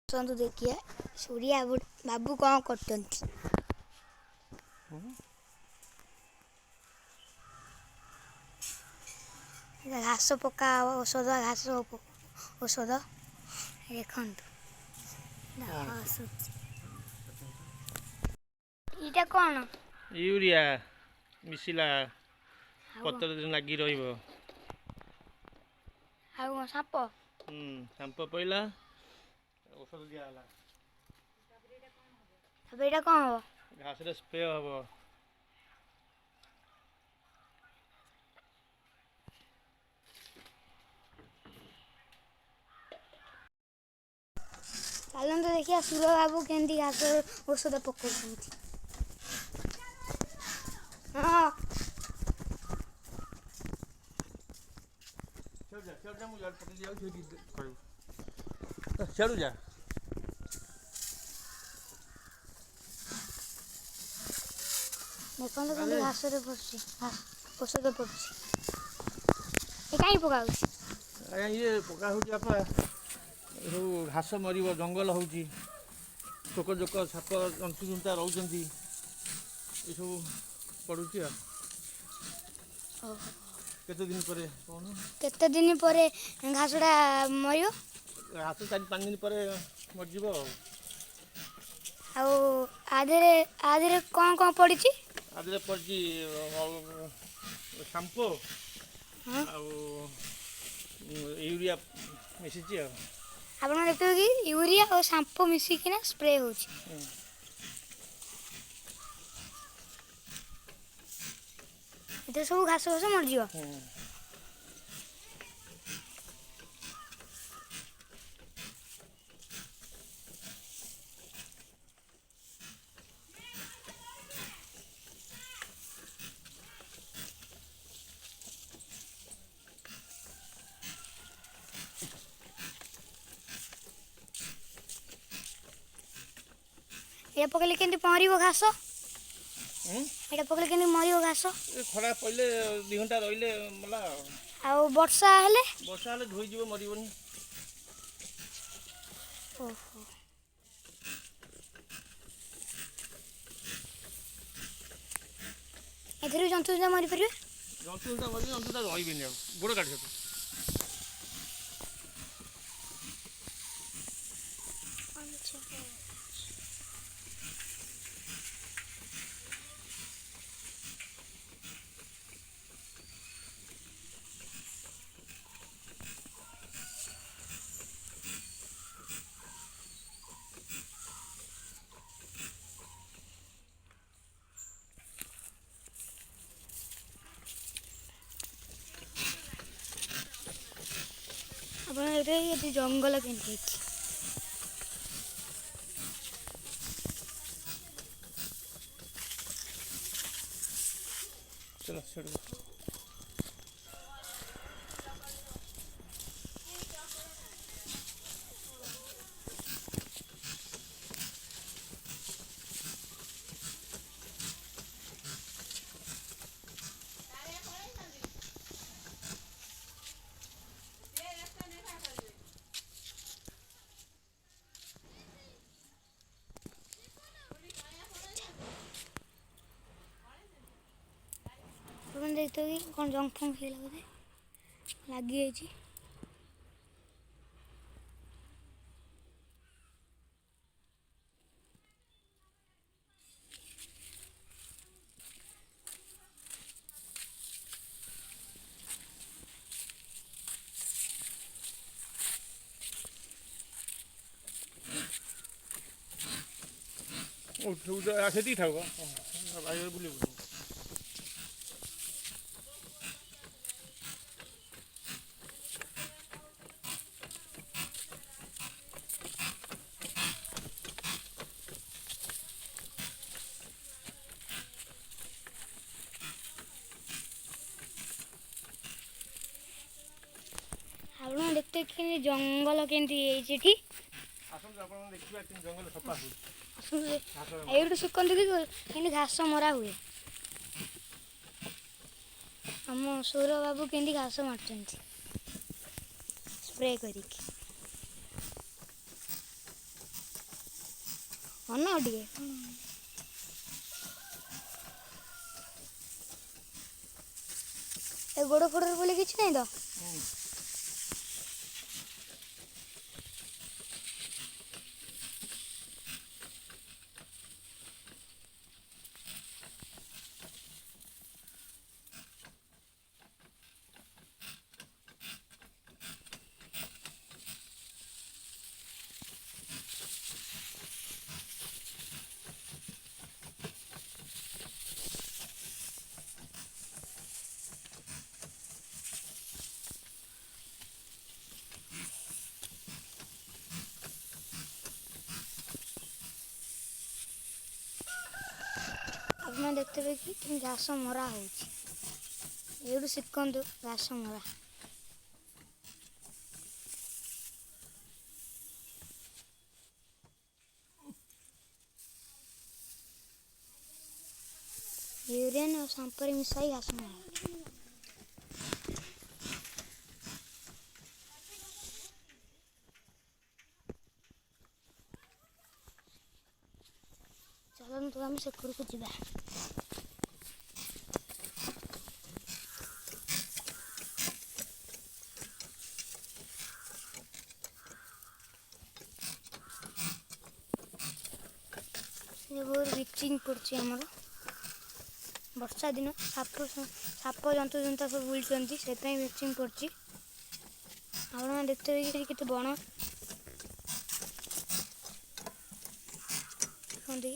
ଆସନ୍ତୁ ଦେଖିବା ସୂରିଆ ବାବୁ କ'ଣ କରୁଛନ୍ତି। ଘାସ ପକା ଔଷଧ ଔଷଧ ଦେଖନ୍ତୁ ଏଇଟା କ'ଣ ୟୁରିଆ ମିଶିଲା ପତ୍ର ଲାଗି ରହିବ। ଆଉ କ'ଣ ସାପ ସାମ୍ପ ପଇଲା ଔଷଧ ଦିଆହେଲା। ତାପରେ ଏଇଟା କ'ଣ ହବ? ଘାସରେ ସ୍ପ୍ରେ ହବ। ଚାଲନ୍ତୁ ଦେଖିବା ସୁର ବାବୁ କେମିତି ଘାସ ଔଷଧ ପକାଉଛନ୍ତି। ହଁ ସିଆଡ଼ୁ ଯା। ଦେଖନ୍ତୁ କେମିତି ଘାସରେ ପଡ଼ୁଛି ଔଷଧ ପଡ଼ୁଛି। ଏ କାହିଁ ପକା ହେଉଛି? ଆଜ୍ଞା ଇଏ ପକା ହେଉଛି ବାପା ସବୁ ଘାସ ମରିବ, ଜଙ୍ଗଲ ହେଉଛି, ପୋକ ଜୋକ ସାପ ଜନ୍ତୁ ଜୁନ୍ତା ରହୁଛନ୍ତି, ଏସବୁ ପଡ଼ୁଛି ଆଉ। କେତେ ଦିନ ପରେ କହୁନ? କେତେ ଦିନ ପରେ ଘାସଟା ମରିବ? ଘାସ 4-5 ଦିନ ପରେ ମରିଯିବ ଆଉ। ଆଉ ଆ ଦେହରେ କ'ଣ ପଡ଼ିଛି? ଆ ଦେହରେ ପଡ଼ିଛି ସାମ୍ପୋ ଆଉ ୟୁରିଆ ମିଶିଛି ଆଉ। ଆପଣ ଦେଖିବେ କି ୟୁରିଆ ଆଉ ସାମ୍ପୋ ମିଶିକିନା ସ୍ପ୍ରେ ହେଉଛି। ଏଥିରେ ସବୁ ଘାସ ମରିଯିବ। ଏଇଟା ପକେଇଲେ କେମିତି ମରିବ ଘାସ? ଏଇଟା ପକେଇଲେ କେମିତି ମରିବ ଘାସ? ଖରା ପଇଲେ 2 ଘଣ୍ଟା ରହିଲେ ମଲା ଆଉ। ଆଉ ବର୍ଷା ହେଲେ? ବର୍ଷା ହେଲେ ଧୋଇଯିବ, ମରିବନି। ଓହୋ। ଏଥିରେ ଜନ୍ତୁ ଜୁନ୍ତା ମରିପାରିବେ? ଜନ୍ତୁ ଜୁନ୍ତା ମରିବେ, ଜନ୍ତୁ ଜୁନ୍ତା ରହିବେନି ଆଉ। ଗୋଡ଼ କାଢ଼ି ସେଠୁ। ଆପଣ ଏଠି ଜଙ୍ଗଲ କେମିତି ହେଇଛି? ଚଲ ସେଠୁ। ଆପଣ ଦେଖିଥିବେ କି କ'ଣ ଜଙ୍କ୍ ଫଙ୍କ୍ ହେଇଗଲା ବୋଧେ ଲାଗିଯାଇଛି। ସେତିକି ଥାଉ ବୁଲିବୁ। ଆପଣ ଦେଖତେ କେମିତି ଜଙ୍ଗଲ କେମିତି ହେଇଛି ଏଠି। ଆସନ୍ତୁ ଆପଣ ଦେଖିବା ଜଙ୍ଗଲ ସଫା ହେଉଛି। ଏଇଠୁ ଶିଖନ୍ତୁ କି କେମିତି ଘାସ ମରା ହୁଏ। ଆମ ସୌର ବାବୁ କେମିତି ଘାସ ମାରୁଛନ୍ତି ସ୍ପ୍ରେ କରିକି। ଅନାଅ ଟିକେ। ଏ ଗୋଡ଼ ଫୋଡ଼ରେ ବୋଲି କିଛି ନାହିଁ ତ? ଆପଣ ଦେଖିଥିବେ କି କେମିତି ଘାସ ମରା ହେଉଛି। ଏଇଠୁ ଶିଖନ୍ତୁ ଘାସ ମରା। ୟୁରିନ୍ ଆଉ ସାମ୍ପରେ ମିଶାଇ ଘାସ ମରା ହେଉଛି। ଚାଲନ୍ତୁ ଆମେ ସେକଡ଼କୁ ଯିବା। ବହୁତ ବ୍ଲିଚିଂ ପଡ଼ୁଛି ଆମର। ବର୍ଷା ଦିନ ସାପ ଜନ୍ତୁ ଜନ୍ତା ସବୁ ବୁଲୁଛନ୍ତି, ସେଥିପାଇଁ ବ୍ଲିଚିଂ ପଡ଼ୁଛି। ଆପଣମାନେ ଦେଖିଥିବେ କି କେତେ ବଣ ଦେଖନ୍ତି।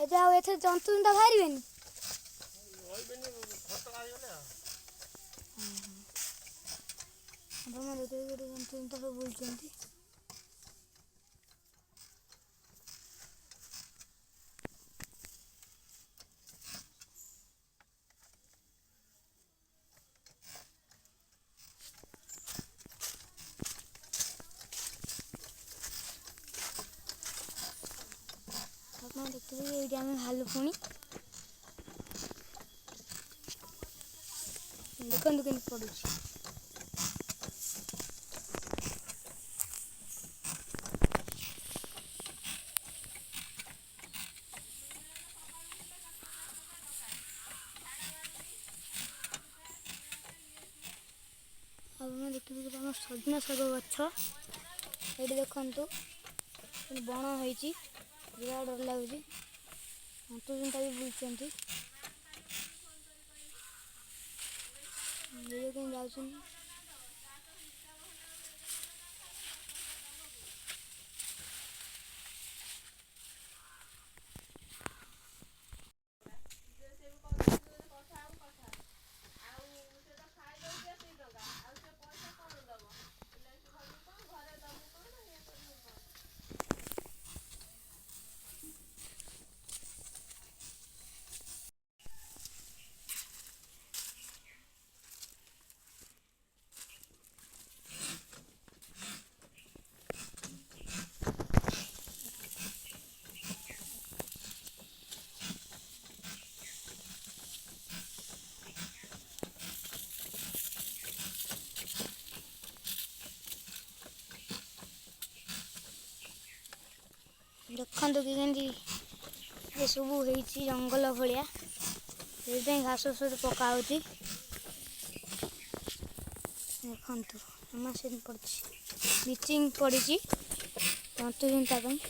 ଏବେ ଆଉ ଏଥିରେ ଜନ୍ତୁ ଜନ୍ତା ବାହାରିବେନି। ଆପଣ ଦେଖିବେ ଗୋଟେ ଜନ୍ତୁ ଜନ୍ତା ସବୁ ବୁଲୁଛନ୍ତି। ଆପଣ ଦେଖିଥିବେ ଏଇଠି ଆମେ ଭାଲୁକୁଣି ଦେଖନ୍ତୁ କେମିତି ପଡ଼ୁଛି। ଆପଣ ଦେଖିବେ ଆମର ସଜନା ଶାଗ ଗଛ ଏଇଠି ଦେଖନ୍ତୁ ବଣ ହେଇଛି। ଯିବା ଡର ଲାଗୁଛି। ଜନ୍ତୁ ଜନ୍ତା ବି ବୁଲୁଛନ୍ତି। କେମିତି ଯାଉଛନ୍ତି। ଦେଖନ୍ତୁ କି କେମିତି ଏସବୁ ହେଇଛି ଜଙ୍ଗଲ ଭଳିଆ। ସେଇଥିପାଇଁ ଘାସ ସବୁ ପକା ହେଉଛି। ଦେଖନ୍ତୁ ଆମାସିନ ପଡ଼ିଛି, ବ୍ଲିଚିଂ ପଡ଼ିଛି ଜନ୍ତୁ ଜନ୍ତା ପାଇଁ।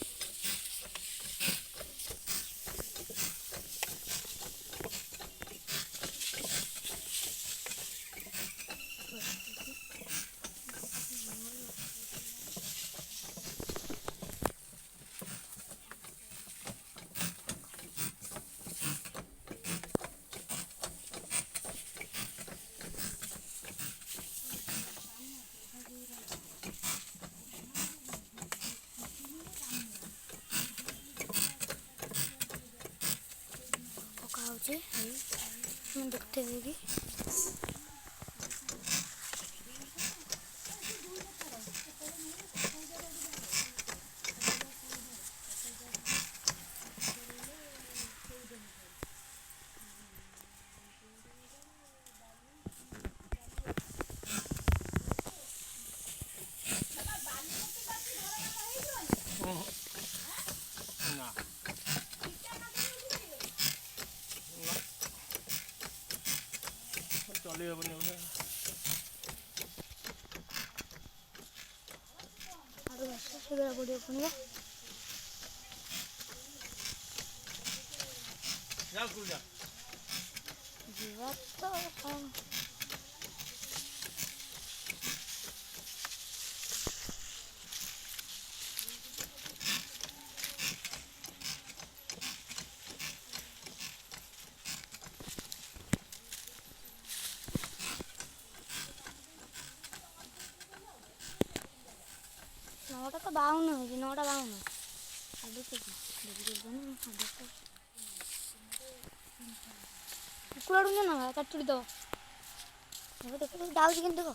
ପକା ହେଉଛି। ଆପଣ ଦେଖୁଥିବେ କି ଚଲେଇ ହେବନି ବୋଧେ। ଆରୁ ଘାସ ସେଗୁଡ଼ା ପଡ଼ିବ ପୁଣି ଯାଅ ସ୍କୁଲ ଯା। ଯିବା ତ କ'ଣ ନଅଟା ତ 52 ହେଉଛି 9ଟା 52 କୁକୁଡ଼ା ଡୁଙ୍ଗେ ନା କାଚୁଡ଼ି ଦେବ ଦେଖ ଯାଉଛି କେମିତି ଦେଖ।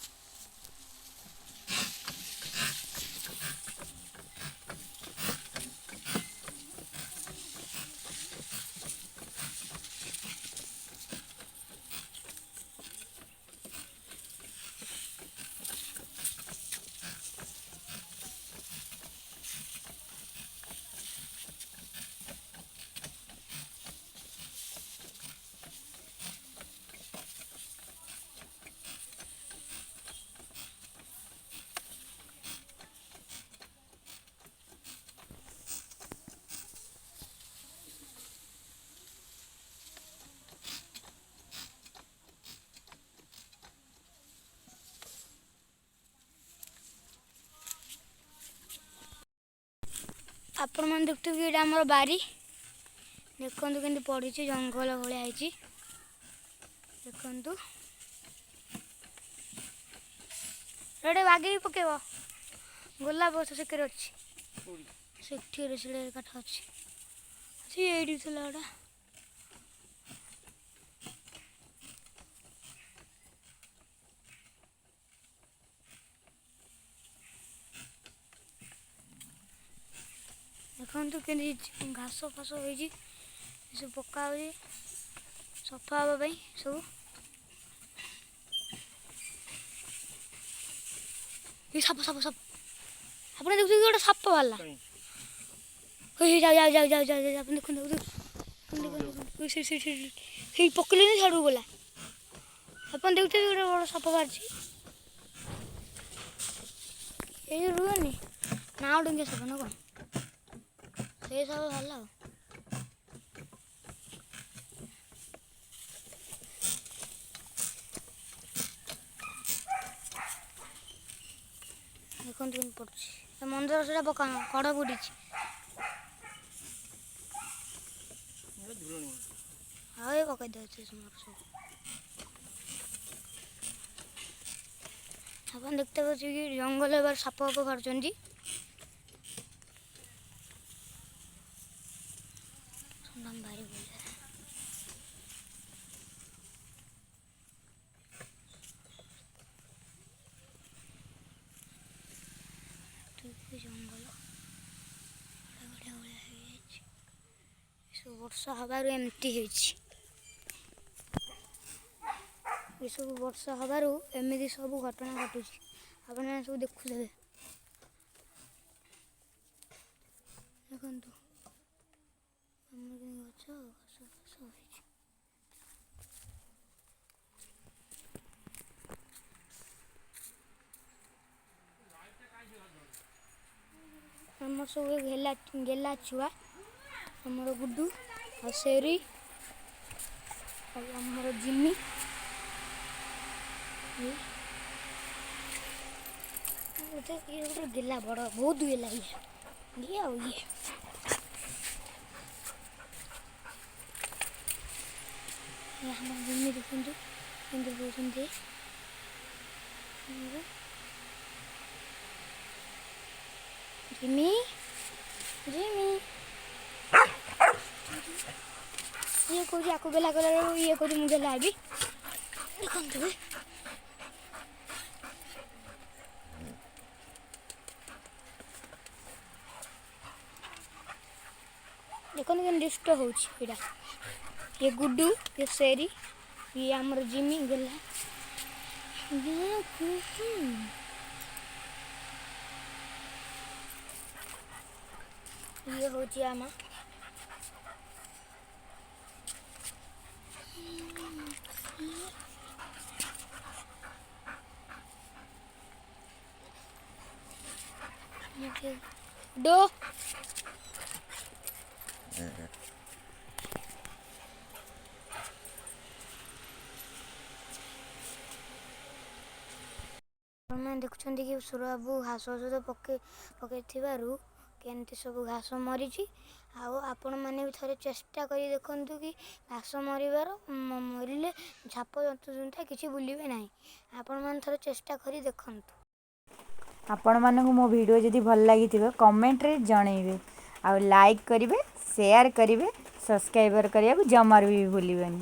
ଆପଣମାନେ ଦେଖୁଥିବେ ଏଇଟା ଆମର ବାରି ଦେଖନ୍ତୁ କେମିତି ପଡ଼ିଛି ଜଙ୍ଗଲ ଭଳିଆ ହେଇଛି ଦେଖନ୍ତୁ ଏଇଟା ବାଗେଇ ପକେଇବ ଗୋଲାପ ଗଛ ସେକରେ ଅଛି ସେଠି ସିଡ଼େ କାଠ ଅଛି ସେ ଏଇଠି ଥିଲା ଏଇଟା ଦେଖନ୍ତୁ କେମିତି ଘାସ ଫାସ ହେଇଛି ଏସବୁ ପକା ହେଉଛି ସଫା ହେବା ପାଇଁ ସବୁ ଏ ସାପ ସାପ ସାପ ଆପଣ ଦେଖୁଛନ୍ତି ଗୋଟେ ସାପ ବାହାରିଲା ଯାଉ ଆପଣ ଦେଖନ୍ତୁ ସେଇ ପକେଇଲେନି ସିଆଡ଼କୁ ଗଲା ଆପଣ ଦେଖୁଥିବେ ଗୋଟେ ବଡ଼ ସାପ ବାହାରିଛି ଏଇ ରୁହେନି ନାଁ ଡୁଙ୍ଗିଆ ସାପ ନା କ'ଣ ସେଇ ସାପ ବାହାରିଲା ଆଉ ଦେଖନ୍ତୁ କେମିତି ପଡ଼ୁଛି ମନ୍ଦିର ସେଟା ପକାନ କଡ଼ ବୁଡ଼ିଛି ଆଉ ଏ ପକାଇ ଦେଉଛି ସବୁ ଆପଣ ଦେଖତେ ପାচ্ছি କି ଜଙ୍ଗଲ ଏবার ସାପ ଫାପ ବାହାରୁଛନ୍ତି ଭାରି ଜଙ୍ଗଲ ଭଳିଆ ହେଇଯାଇଛି ଏସବୁ ବର୍ଷା ହେବାରୁ ଏମିତି ହେଇଛି ଏସବୁ ବର୍ଷା ହେବାରୁ ଏମିତି ସବୁ ଘଟଣା ଘଟୁଛି ଆପଣମାନେ ସବୁ ଦେଖୁଥିବେ ଦେଖନ୍ତୁ ଆମର ଗଛ ଘାସ ଫାସ ହେଇଛି ଆମର ସବୁ ଗେଲା ଛୁଆ ଆମର ଗୁଡୁ ଆଉ ସେରି ଆଉ ଆମର ଜିମି ଗୋଟେ ଗେଲା ବଡ଼ ବହୁତ ଗେଲା ଇଏ ଆଉ ଇଏ ଆମର ଜିମି ଦେଖନ୍ତୁ କେମିତି କହୁଛନ୍ତି ଜିମି ଜିମି ଇଏ କହୁଛି ଆକୁ ଗେଲା କଲା ଇଏ କହୁଛି ମୁଁ ଗେଲା ହେବି ଦେଖନ୍ତୁ ଦେଖନ୍ତୁ କେମିତି ଡିଷ୍ଟ ହେଉଛି ଏଇଟା ये गुड्डू ये शेरी ये आमर जिमी गला ये होची आमा ଡୋ ଆପଣମାନେ ଦେଖୁଛନ୍ତି କି ସୁରବାବୁ ଘାସ ଔଷଧ ପକେଇଥିବାରୁ କେମିତି ସବୁ ଘାସ ମରିଛି। ଆଉ ଆପଣମାନେ ବି ଥରେ ଚେଷ୍ଟା କରି ଦେଖନ୍ତୁ କି ଘାସ ମରିଲେ ସାପ ଜନ୍ତୁଜୁନ୍ତା କିଛି ବୁଲିବେ ନାହିଁ। ଆପଣମାନେ ଥରେ ଚେଷ୍ଟା କରି ଦେଖନ୍ତୁ। ଆପଣମାନଙ୍କୁ ମୋ ଭିଡ଼ିଓ ଯଦି ଭଲ ଲାଗିଥିବ କମେଣ୍ଟରେ ଜଣେଇବେ, ଆଉ ଲାଇକ୍ କରିବେ, ସେୟାର କରିବେ, ସବସ୍କ୍ରାଇବର୍ କରିବାକୁ ଜମାରୁ ବି ଭୁଲିବେନି।